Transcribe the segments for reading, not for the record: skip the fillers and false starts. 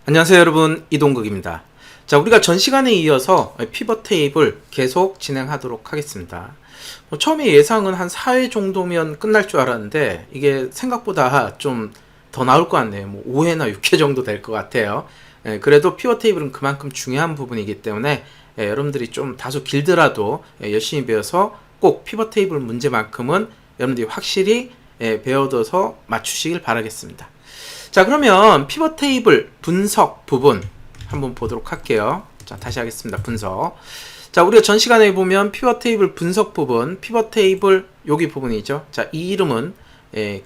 안녕하세요 여러분, 이동국입니다. 자, 우리가 전 시간에 이어서 피벗 테이블 계속 진행하도록 하겠습니다. 처음에 예상은 한 4회 정도면 끝날 줄 알았는데 이게 생각보다 좀 더 나올 것 같네요. 5회나 6회 정도 될 것 같아요. 그래도 피벗 테이블은 그만큼 중요한 부분이기 때문에 여러분들이 좀 다소 길더라도 열심히 배워서 꼭 피벗 테이블 문제만큼은 여러분들이 확실히 배워둬서 맞추시길 바라겠습니다. 자, 그러면 피벗 테이블 분석 부분 한번 보도록 할게요. 자, 다시 하겠습니다. 분석. 자, 우리가 전 시간에 보면 피벗 테이블 분석 부분, 피벗 테이블 여기 부분이죠. 자, 이 이름은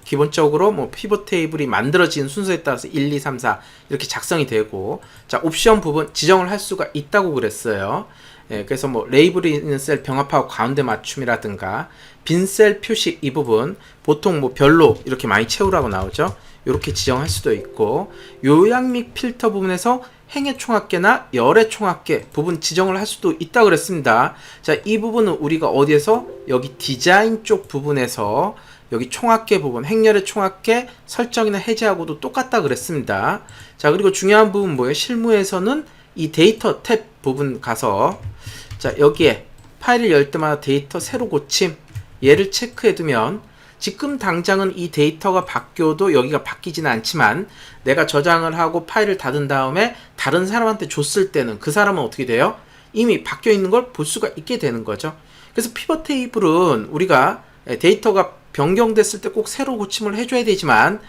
기본적으로 피벗 테이블이 만들어진 순서에 따라서 1, 2, 3, 4 이렇게 작성이 되고, 자, 옵션 부분 지정을 할 수가 있다고 그랬어요. 그래서 레이블이 있는 셀 병합하고 가운데 맞춤이라든가 빈 셀 표시 이 부분 보통 별로 이렇게 많이 채우라고 나오죠. 이렇게 지정할 수도 있고, 요약 및 필터 부분에서 행의 총합계나 열의 총합계 부분 지정을 할 수도 있다고 그랬습니다. 자, 이 부분은 우리가 어디에서 여기 디자인 쪽 부분에서 여기 총합계 부분, 행렬의 총합계 설정이나 해제하고도 똑같다 그랬습니다. 자, 그리고 중요한 부분 뭐예요? 실무에서는 이 데이터 탭 부분 가서, 자, 여기에 파일을 열 때마다 데이터 새로 고침 얘를 체크해 두면 지금 당장은 이 데이터가 바뀌어도 여기가 바뀌지는 않지만 내가 저장을 하고 파일을 닫은 다음에 다른 사람한테 줬을 때는 그 사람은 어떻게 돼요? 이미 바뀌어 있는 걸 볼 수가 있게 되는 거죠. 그래서 피벗 테이블은 우리가 데이터가 변경됐을 때 꼭 새로 고침을 해줘야 되지만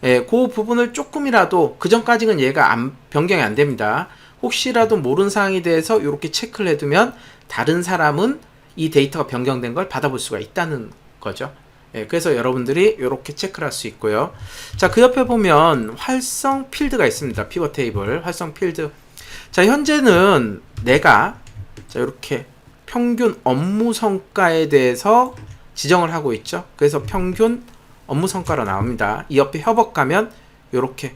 그 부분을 조금이라도 그 전까지는 얘가 변경이 안 됩니다. 혹시라도 모르는 사항에 대해서 이렇게 체크를 해두면 다른 사람은 이 데이터가 변경된 걸 받아볼 수가 있다는 거죠. 그래서 여러분들이 이렇게 체크를 할 수 있고요. 자, 그 옆에 보면 활성 필드가 있습니다. 피벗 테이블 활성 필드. 자, 현재는 내가 자, 이렇게 평균 업무 성과에 대해서 지정을 하고 있죠. 그래서 평균 업무 성과로 나옵니다. 이 옆에 협업 가면 이렇게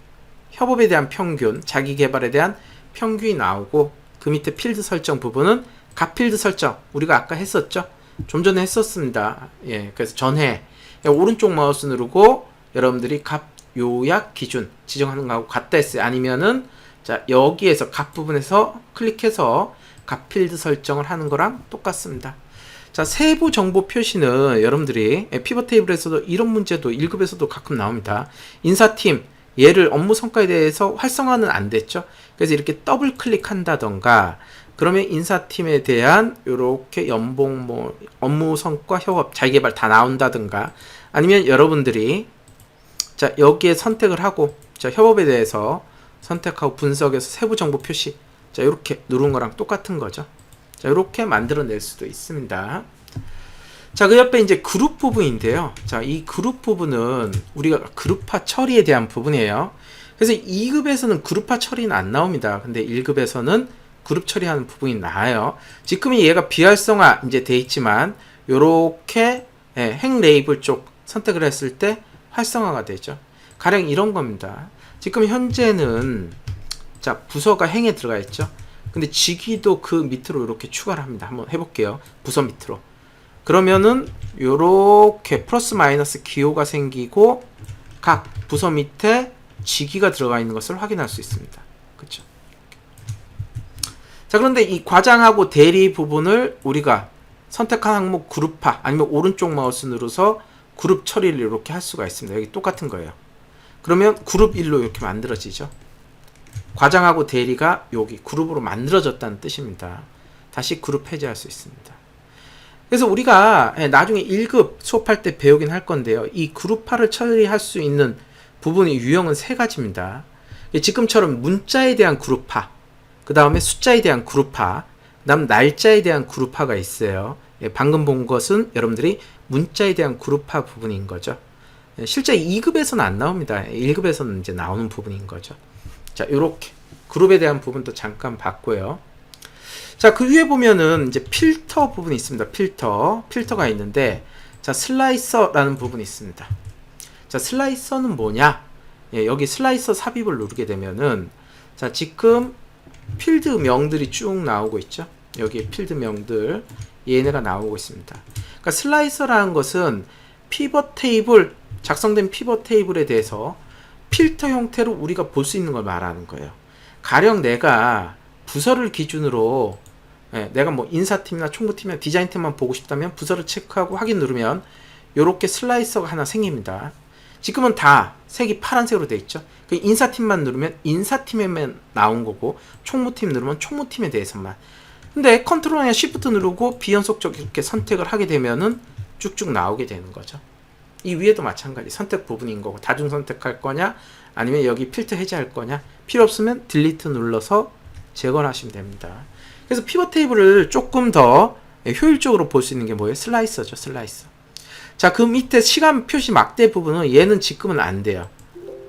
협업에 대한 평균, 자기 개발에 대한 평균이 나오고, 그 밑에 필드 설정 부분은 각 필드 설정 우리가 아까 했었죠. 좀 전에 했었습니다. 그래서 전에 오른쪽 마우스 누르고 여러분들이 값 요약 기준 지정하는 거하고 같다 했어요. 아니면은 자, 여기에서 값 부분에서 클릭해서 값 필드 설정을 하는 거랑 똑같습니다. 자, 세부 정보 표시는 여러분들이 피벗 테이블에서도 이런 문제도 1급에서도 가끔 나옵니다. 인사팀 얘를 업무 성과에 대해서 활성화는 안 됐죠. 그래서 이렇게 더블 클릭한다던가, 그러면 인사팀에 대한 요렇게 연봉, 업무 성과, 협업, 자기개발 다 나온다든가, 아니면 여러분들이 자, 여기에 선택을 하고, 자, 협업에 대해서 선택하고 분석해서 세부 정보 표시, 자, 요렇게 누른 거랑 똑같은 거죠. 자, 요렇게 만들어낼 수도 있습니다. 자, 그 옆에 이제 그룹 부분인데요. 자, 이 그룹 부분은 우리가 그룹화 처리에 대한 부분이에요. 그래서 2급에서는 그룹화 처리는 안 나옵니다. 근데 1급에서는 그룹 처리하는 부분이 나와요. 지금은 얘가 비활성화 이제 돼 있지만 요렇게 행 레이블 쪽 선택을 했을 때 활성화가 되죠. 가령 이런 겁니다. 지금 현재는 자, 부서가 행에 들어가 있죠. 근데 직위도 그 밑으로 이렇게 추가를 합니다. 한번 해볼게요. 부서 밑으로. 그러면은 요렇게 플러스 마이너스 기호가 생기고 각 부서 밑에 직위가 들어가 있는 것을 확인할 수 있습니다. 그렇죠? 자, 그런데 이 과장하고 대리 부분을 우리가 선택한 항목 그룹화 아니면 오른쪽 마우스 누르서 그룹 처리를 이렇게 할 수가 있습니다. 여기 똑같은 거예요. 그러면 그룹 1로 이렇게 만들어지죠. 과장하고 대리가 여기 그룹으로 만들어졌다는 뜻입니다. 다시 그룹 해제할 수 있습니다. 그래서 우리가 나중에 1급 수업할 때 배우긴 할 건데요. 이 그룹화를 처리할 수 있는 부분의 유형은 3가지입니다. 지금처럼 문자에 대한 그룹화, 그 다음에 숫자에 대한 그룹화, 그 다음 날짜에 대한 그룹화가 있어요. 방금 본 것은 여러분들이 문자에 대한 그룹화 부분인 거죠. 실제 2급에서는 안 나옵니다. 1급에서는 이제 나오는 부분인 거죠. 자, 요렇게 그룹에 대한 부분도 잠깐 봤고요. 자, 그 위에 보면은 이제 필터 부분이 있습니다. 필터가 있는데, 자, 슬라이서라는 부분이 있습니다. 자, 슬라이서는 뭐냐? 여기 슬라이서 삽입을 누르게 되면은, 자, 지금 필드 명들이 쭉 나오고 있죠. 여기 필드 명들 얘네가 나오고 있습니다. 그러니까 슬라이서라는 것은 피벗 테이블, 작성된 피벗 테이블에 대해서 필터 형태로 우리가 볼 수 있는 걸 말하는 거예요. 가령 내가 부서를 기준으로 내가 뭐 인사팀이나 총무팀이나 디자인팀만 보고 싶다면 부서를 체크하고 확인 누르면 이렇게 슬라이서가 하나 생깁니다. 지금은 다 색이 파란색으로 되어 있죠. 그 인사팀만 누르면 인사팀에만 나온 거고 총무팀 누르면 총무팀에 대해서만. 근데 컨트롤이나 쉬프트 누르고 비연속적 이렇게 선택을 하게 되면은 쭉쭉 나오게 되는 거죠. 이 위에도 마찬가지 선택 부분인 거고 다중 선택할 거냐 아니면 여기 필터 해제할 거냐 필요 없으면 딜리트 눌러서 제거를 하시면 됩니다. 그래서 피벗 테이블을 조금 더 효율적으로 볼 수 있는 게 뭐예요? 슬라이서죠. 슬라이서. 자, 그 밑에 시간 표시 막대 부분은 얘는 지금은 안 돼요.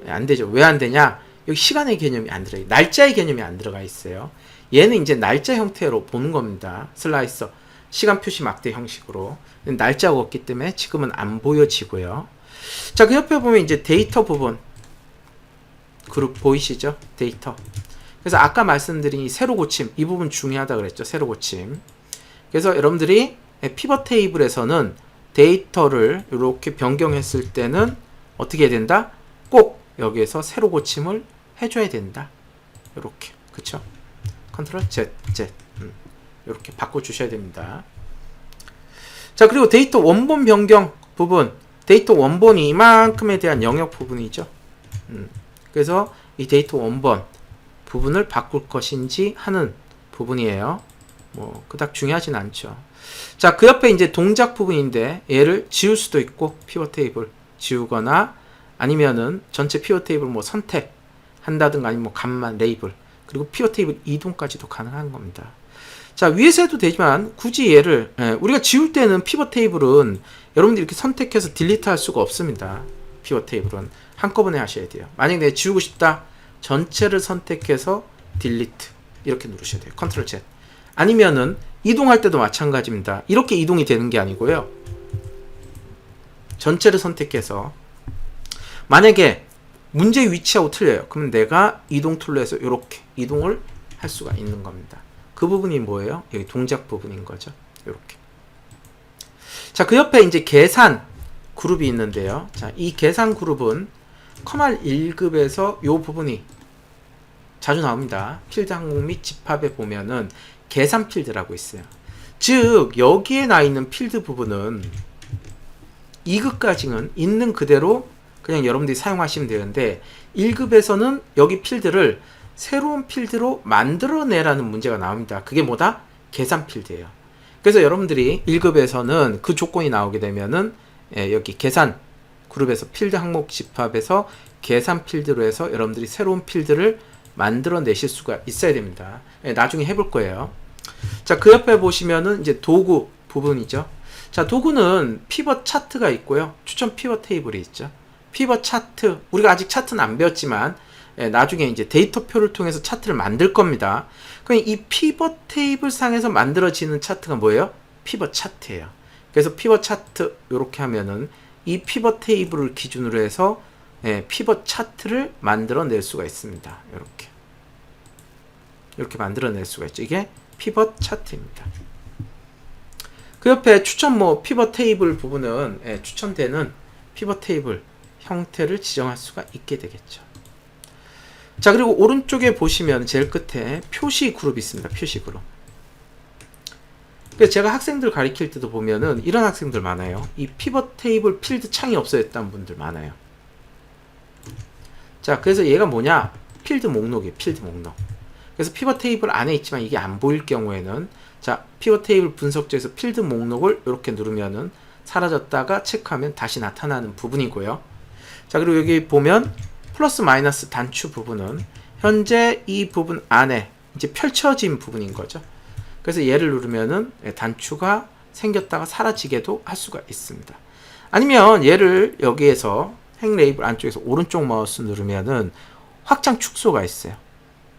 안 되죠. 왜 안 되냐? 여기 시간의 개념이 안 들어가요. 날짜의 개념이 안 들어가 있어요. 얘는 이제 날짜 형태로 보는 겁니다. 슬라이서. 시간 표시 막대 형식으로. 날짜가 없기 때문에 지금은 안 보여지고요. 자, 그 옆에 보면 이제 데이터 부분. 그룹 보이시죠? 데이터. 그래서 아까 말씀드린 이 세로 고침, 이 부분 중요하다 그랬죠. 세로 고침. 그래서 여러분들이 피벗 테이블에서는 데이터를 이렇게 변경했을 때는 어떻게 해야 된다? 꼭 여기에서 세로 고침을 해줘야 된다. 이렇게. 그쵸? 컨트롤 Z, Z. 이렇게 바꿔주셔야 됩니다. 자, 그리고 데이터 원본 변경 부분. 데이터 원본이 이만큼에 대한 영역 부분이죠. 그래서 이 데이터 원본 부분을 바꿀 것인지 하는 부분이에요. 뭐 그닥 중요하진 않죠. 자, 그 옆에 이제 동작 부분인데 얘를 지울 수도 있고 피벗 테이블 지우거나 아니면은 전체 피벗 테이블 뭐 선택한다든가 아니면 뭐 감만 레이블 그리고 피벗 테이블 이동까지도 가능한 겁니다. 자, 위에서 해도 되지만 굳이 얘를 우리가 지울 때는 피벗 테이블은 여러분들이 이렇게 선택해서 딜리트 할 수가 없습니다. 피벗 테이블은 한꺼번에 하셔야 돼요. 만약에 내가 지우고 싶다 전체를 선택해서 딜리트 이렇게 누르셔야 돼요. 컨트롤 Z. 아니면은 이동할 때도 마찬가지입니다. 이렇게 이동이 되는 게 아니고요. 전체를 선택해서 만약에 문제 위치하고 틀려요. 그러면 내가 이동 툴로 해서 이렇게 이동을 할 수가 있는 겁니다. 그 부분이 뭐예요? 여기 동작 부분인 거죠. 이렇게. 자, 그 옆에 이제 계산 그룹이 있는데요. 자, 이 계산 그룹은 커말 1급에서 요 부분이 자주 나옵니다. 필드 항목 및 집합에 보면은 계산 필드라고 있어요. 즉 여기에 나 있는 필드 부분은 2급까지는 있는 그대로 그냥 여러분들이 사용하시면 되는데 1급에서는 여기 필드를 새로운 필드로 만들어내라는 문제가 나옵니다. 그게 뭐다? 계산 필드예요. 그래서 여러분들이 1급에서는 그 조건이 나오게 되면은 여기 계산 그룹에서 필드 항목 집합에서 계산 필드로 해서 여러분들이 새로운 필드를 만들어내실 수가 있어야 됩니다. 나중에 해볼 거예요. 자, 그 옆에 보시면은 이제 도구 부분이죠. 자, 도구는 피벗 차트가 있고요. 추천 피벗 테이블이 있죠. 피벗 차트, 우리가 아직 차트는 안 배웠지만 나중에 이제 데이터표를 통해서 차트를 만들 겁니다. 그럼 이 피벗 테이블 상에서 만들어지는 차트가 뭐예요? 피벗 차트예요. 그래서 피벗 차트 이렇게 하면은 이 피벗 테이블을 기준으로 해서 피벗 차트를 만들어낼 수가 있습니다. 이렇게 만들어낼 수가 있죠. 이게 피벗 차트입니다. 그 옆에 추천 뭐 피벗 테이블 부분은 추천되는 피벗 테이블 형태를 지정할 수가 있게 되겠죠. 자, 그리고 오른쪽에 보시면 제일 끝에 표시 그룹이 있습니다. 표시 그룹. 그래서 제가 학생들 가르칠 때도 보면은 이런 학생들 많아요. 이 피벗 테이블 필드 창이 없어졌다는 분들 많아요. 자, 그래서 얘가 뭐냐? 필드 목록이에요. 필드 목록. 그래서 피벗 테이블 안에 있지만 이게 안 보일 경우에는 자, 피벗 테이블 분석지에서 필드 목록을 이렇게 누르면은 사라졌다가 체크하면 다시 나타나는 부분이고요. 자, 그리고 여기 보면 플러스 마이너스 단추 부분은 현재 이 부분 안에 이제 펼쳐진 부분인 거죠. 그래서 얘를 누르면은 단추가 생겼다가 사라지게도 할 수가 있습니다. 아니면 얘를 여기에서 행 레이블 안쪽에서 오른쪽 마우스 누르면은 확장 축소가 있어요.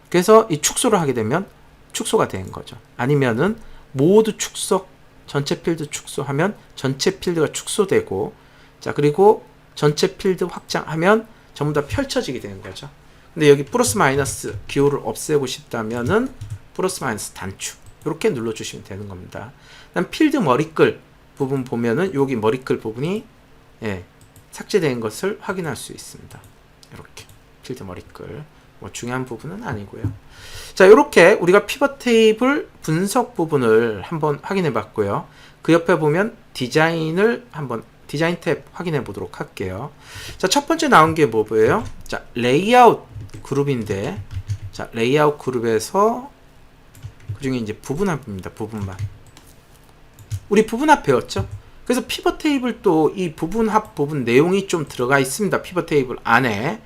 그래서 이 축소를 하게 되면 축소가 되는 거죠. 아니면은 모두 축소, 전체 필드 축소하면 전체 필드가 축소되고, 자, 그리고 전체 필드 확장하면 전부 다 펼쳐지게 되는 거죠. 근데 여기 플러스 마이너스 기호를 없애고 싶다면은 플러스 마이너스 단추 이렇게 눌러주시면 되는 겁니다. 그다음 필드 머리끌 부분 보면은 여기 머리끌 부분이 삭제된 것을 확인할 수 있습니다. 이렇게 필드 머리끌 뭐 중요한 부분은 아니고요. 자, 이렇게 우리가 피벗 테이블 분석 부분을 한번 확인해 봤고요. 그 옆에 보면 디자인을 한번 디자인 탭 확인해 보도록 할게요. 자, 첫 번째 나온 게 뭐예요? 자, 레이아웃 그룹인데, 자, 레이아웃 그룹에서 그중에 이제 부분합입니다. 부분합. 우리 부분합 배웠죠? 그래서 피벗 테이블도 이 부분합 부분 내용이 좀 들어가 있습니다. 피벗 테이블 안에.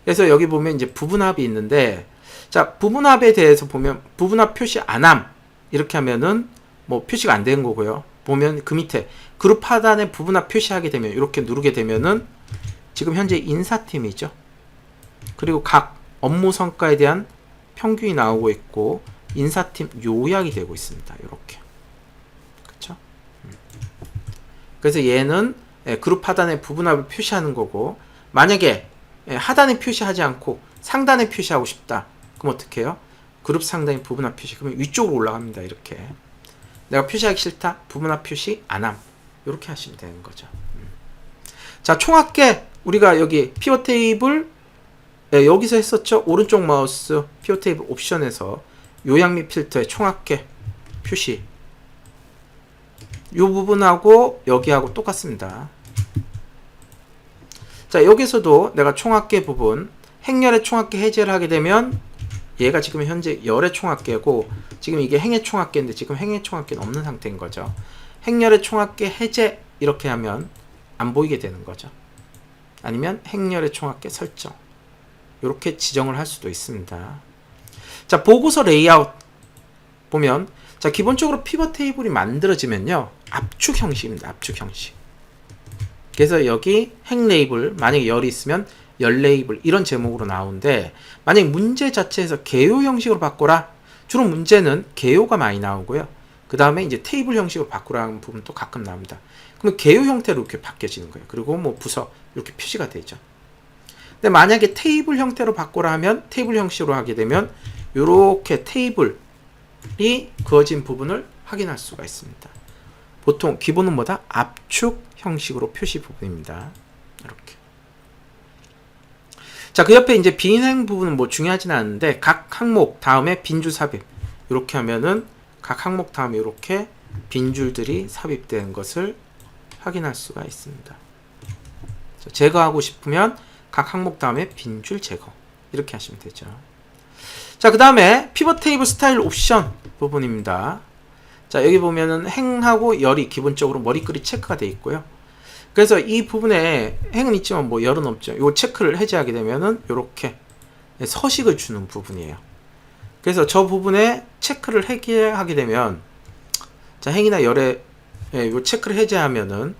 그래서 여기 보면 이제 부분합이 있는데, 자, 부분합에 대해서 보면 부분합 표시 안함 이렇게 하면은 뭐 표시가 안 되는 거고요. 보면 그 밑에 그룹 하단에 부분합 표시하게 되면 이렇게 누르게 되면은 지금 현재 인사팀이죠. 그리고 각 업무 성과에 대한 평균이 나오고 있고 인사팀 요약이 되고 있습니다. 이렇게. 그렇죠? 그래서 얘는 그룹 하단에 부분합을 표시하는 거고, 만약에 하단에 표시하지 않고 상단에 표시하고 싶다. 그럼 어떻게 해요? 그룹 상단에 부분합 표시. 그러면 위쪽으로 올라갑니다. 이렇게. 내가 표시하기 싫다. 부분합 표시 안함. 이렇게 하시면 되는 거죠. 자, 총합계 우리가 여기 피벗 테이블 여기서 했었죠. 오른쪽 마우스 피벗 테이블 옵션에서 요약 및 필터의 총합계 표시. 이 부분하고 여기하고 똑같습니다. 자, 여기서도 내가 총합계 부분 행렬의 총합계 해제를 하게 되면 얘가 지금 현재 열의 총합계고 지금 이게 행의 총합계인데 지금 행의 총합계는 없는 상태인 거죠. 행렬의 총합계 해제 이렇게 하면 안 보이게 되는 거죠. 아니면 행렬의 총합계 설정 이렇게 지정을 할 수도 있습니다. 자, 보고서 레이아웃 보면 자, 기본적으로 피벗 테이블이 만들어지면요 압축 형식입니다. 압축 형식. 그래서 여기 행 레이블 만약에 열이 있으면 열 레이블 이런 제목으로 나오는데, 만약 문제 자체에서 개요 형식으로 바꿔라. 주로 문제는 개요가 많이 나오고요. 그 다음에 이제 테이블 형식으로 바꾸라는 부분도 가끔 나옵니다. 그러면 개요 형태로 이렇게 바뀌어지는 거예요. 그리고 뭐 부서 이렇게 표시가 되죠. 근데 만약에 테이블 형태로 바꾸라 하면 테이블 형식으로 하게 되면 이렇게 테이블이 그어진 부분을 확인할 수가 있습니다. 보통 기본은 뭐다? 압축 형식으로 표시 부분입니다. 이렇게. 자, 그 옆에 이제 비행 부분은 뭐 중요하진 않은데 각 항목 다음에 빈줄 삽입 이렇게 하면은 각 항목 다음에 이렇게 빈줄들이 삽입되는 것을 확인할 수가 있습니다. 자, 제거하고 싶으면 각 항목 다음에 빈줄 제거 이렇게 하시면 되죠. 자, 그 다음에 피벗 테이블 스타일 옵션 부분입니다. 자, 여기 보면은 행하고 열이 기본적으로 머리글이 체크가 되어 있고요. 그래서 이 부분에 행은 있지만 뭐 열은 없죠. 이 체크를 해제하게 되면은 이렇게 서식을 주는 부분이에요. 그래서 저 부분에 체크를 해제하게 되면 자, 행이나 열에 이 체크를 해제하면은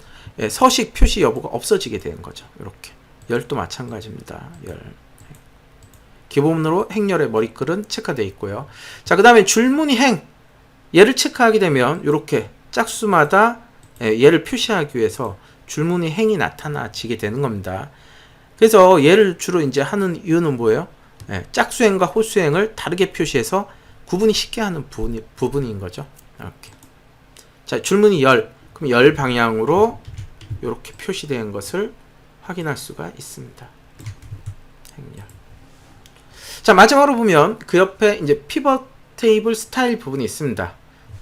서식 표시 여부가 없어지게 되는 거죠. 이렇게 열도 마찬가지입니다. 열. 기본으로 행열의 머리글은 체크되어 있고요. 자, 그 다음에 줄무늬 행 얘를 체크하게 되면 이렇게 짝수마다 얘를 표시하기 위해서 줄무늬 행이 나타나지게 되는 겁니다. 그래서 얘를 주로 이제 하는 이유는 뭐예요? 짝수행과 호수행을 다르게 표시해서 구분이 쉽게 하는 부분인 거죠. 이렇게. 자, 줄무늬 열, 그럼 열 방향으로 이렇게 표시된 것을 확인할 수가 있습니다. 행열. 자, 마지막으로 보면 그 옆에 이제 피벗 테이블 스타일 부분이 있습니다.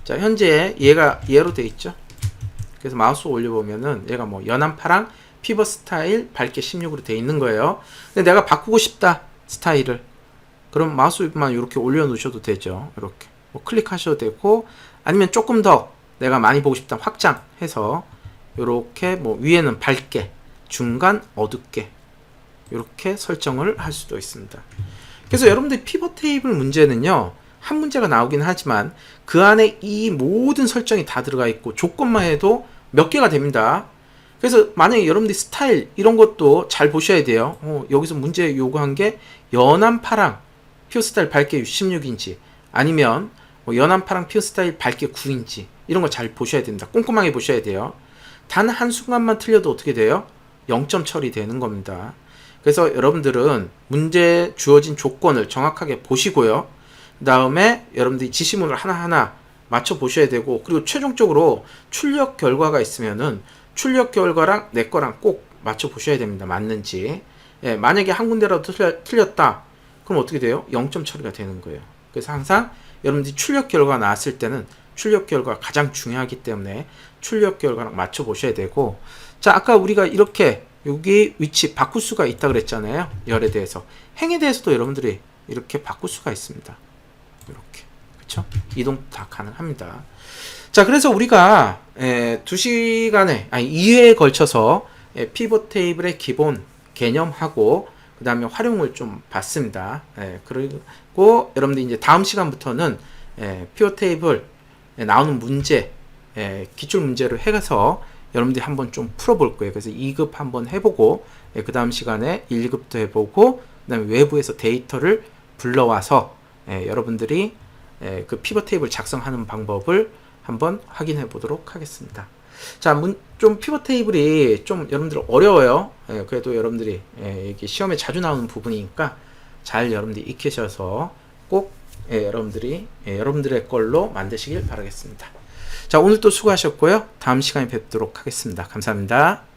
자, 현재 얘가 얘로 되어 있죠. 그래서 마우스 올려보면은 얘가 뭐 연한 파랑 피벗 스타일 밝게 16으로 되어 있는 거예요. 근데 내가 바꾸고 싶다 스타일을, 그럼 마우스만 이렇게 올려놓으셔도 되죠. 이렇게 뭐 클릭하셔도 되고, 아니면 조금 더 내가 많이 보고 싶다 확장해서 이렇게 뭐 위에는 밝게 중간 어둡게 이렇게 설정을 할 수도 있습니다. 그래서 여러분들 피벗 테이블 문제는요 한 문제가 나오긴 하지만 그 안에 이 모든 설정이 다 들어가 있고 조건만 해도 몇 개가 됩니다. 그래서 만약에 여러분들이 스타일 이런 것도 잘 보셔야 돼요. 여기서 문제 요구한 게 연한 파랑 피벗 스타일 밝게 16인치 아니면 뭐 연한 파랑 피벗 스타일 밝게 9인치 이런 거 잘 보셔야 됩니다. 꼼꼼하게 보셔야 돼요. 단 한순간만 틀려도 어떻게 돼요? 0점 처리되는 겁니다. 그래서 여러분들은 문제 주어진 조건을 정확하게 보시고요. 그 다음에 여러분들이 지시문을 하나하나 맞춰 보셔야 되고, 그리고 최종적으로 출력 결과가 있으면은 출력 결과랑 내 거랑 꼭 맞춰 보셔야 됩니다. 맞는지. 만약에 한 군데라도 틀렸다. 그럼 어떻게 돼요? 0점 처리가 되는 거예요. 그래서 항상 여러분들이 출력 결과가 나왔을 때는 출력 결과가 가장 중요하기 때문에 출력 결과랑 맞춰 보셔야 되고, 자, 아까 우리가 이렇게 여기 위치 바꿀 수가 있다 그랬잖아요. 열에 대해서. 행에 대해서도 여러분들이 이렇게 바꿀 수가 있습니다. 이렇게. 그쵸? 이동 다 가능합니다. 자, 그래서 우리가 2시간에, 아니 2회에 걸쳐서 피벗 테이블의 기본 개념하고 그 다음에 활용을 좀 봤습니다. 그리고 여러분들 이제 다음 시간부터는 피벗 테이블 나오는 문제, 기출 문제를 해서 여러분들이 한번 좀 풀어볼 거예요. 그래서 2급 한번 해보고, 그 다음 시간에 1급도 해보고, 그 다음에 외부에서 데이터를 불러와서 여러분들이 그 피벗 테이블 작성하는 방법을 한번 확인해 보도록 하겠습니다. 자, 좀 피벗 테이블이 좀 여러분들 어려워요. 그래도 여러분들이 이게 시험에 자주 나오는 부분이니까 잘 여러분들이 익히셔서 꼭 여러분들이 여러분들의 걸로 만드시길 바라겠습니다. 자, 오늘 또 수고하셨고요. 다음 시간에 뵙도록 하겠습니다. 감사합니다.